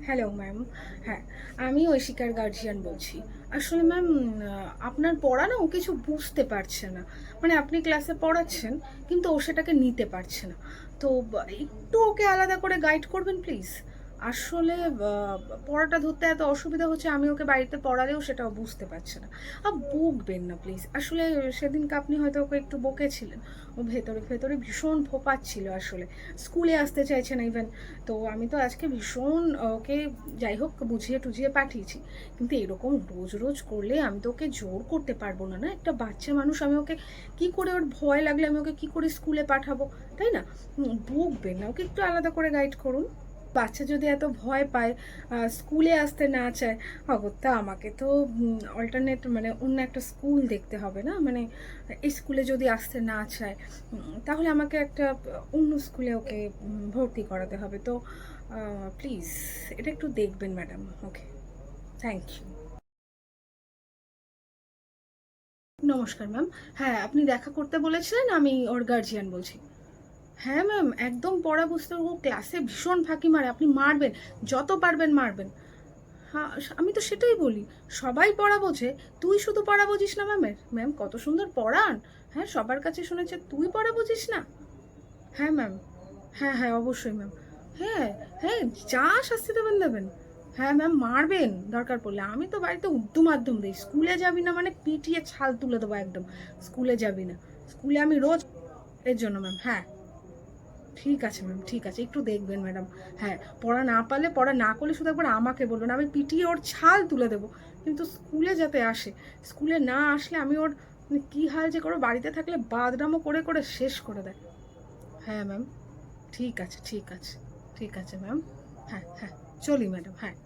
Hello ma'am. হ্যাঁ, আমি ঐশিকার guardian বলছি। আসলে ম্যাম, আপনার পড়া না ও কিছু বুঝতে পারছে না। মানে আপনি ক্লাসে পড়াচ্ছেন, কিন্তু ও সেটাকে নিতে পারছে না। তো একটু ওকে আলাদা করে গাইড করবেন প্লিজ? আসলে পড়াটা ধরতে এত অসুবিধা হচ্ছে, আমি ওকে বাড়িতে পড়ালেও সেটা ও বুঝতে পারছে না। বকবেন না প্লিজ। আসলে সেদিনকে আপনি হয়তো ওকে একটু বকেছিলেন। ও ভেতরে, ভেতরে ভীষণ ফোঁপাচ্ছিল আসলে। স্কুলে আসতে চাইছে না ইভেন। তো আমি তো আজকে ভীষণ ওকে যাই হোক বুঝিয়ে টুঝিয়ে পাঠিয়েছি। কিন্তু এরকম রোজ রোজ করলে আমি তো ওকে জোর করতে পারবো না, না? একটা বাচ্চা মানুষ, আমি ওকে কি করে, ওর ভয় লাগলে আমি ওকে কি করে স্কুলে পাঠাবো, তাই না? বকবেন না, ওকে একটু আলাদা করে গাইড করুন। বাচ্চা যদি এত ভয় পায়, স্কুলে আসতে না চায়, অগত্যা আমাকে তো অল্টারনেট মানে অন্য একটা স্কুল দেখতে হবে, না? মানে এই স্কুলে যদি আসতে না চায়, তাহলে আমাকে একটা অন্য স্কুলে ওকে ভর্তি করাতে হবে। তো প্লিজ এটা একটু দেখবেন ম্যাডাম। Okay, thank you. নমস্কার ম্যাম। হ্যাঁ, আপনি দেখা করতে বলেছিলেন, আমি ওর গার্জিয়ান বলছি। হ্যাঁ ম্যাম, একদম পড়া বুঝতে ও ক্লাসে ভীষণ ফাঁকি মারে, আপনি মারবেন, যত পারবেন মারবেন। হ্যাঁ, আমি তো সেটাই বলি, সবাই পড়া বোঝে, তুই শুধু পড়া বুঝিস না। ম্যাম কত সুন্দর পড়ান। হ্যাঁ, সবার কাছে শুনেছে তুই পড়া বুঝিস না। হ্যাঁ ম্যাম। হ্যাঁ হ্যাঁ, অবশ্যই ম্যাম। হ্যাঁ হ্যাঁ, যা শাস্তি দেবেন দেবেন। হ্যাঁ ম্যাম, মারবেন দরকার পড়লে। আমি তো বাড়িতে উদ্যু মাধ্যম দিই, স্কুলে যাবি না মানে পিটিয়ে ছাল তুলে দেবো একদম। স্কুলে যাবি না, স্কুলে আমি রোজ। এর জন্য ম্যাম, হ্যাঁ। ঠিক আছে ম্যাম, ঠিক আছে, একটু দেখবেন ম্যাডাম। হ্যাঁ, পড়া না পারলে, পড়া না করলে শুধু একবার আমাকে বলবেন, আমি পিটিয়ে ওর ছাল তুলে দেবো। কিন্তু স্কুলে যাতে আসে, স্কুলে না আসলে আমি ওর মানে কী হাল যে করো, বাড়িতে থাকলে বাদরামো করে করে শেষ করে দেয়। হ্যাঁ ম্যাম, ঠিক আছে, ঠিক আছে, ঠিক আছে ম্যাম। হ্যাঁ হ্যাঁ, চলি ম্যাডাম, হ্যাঁ।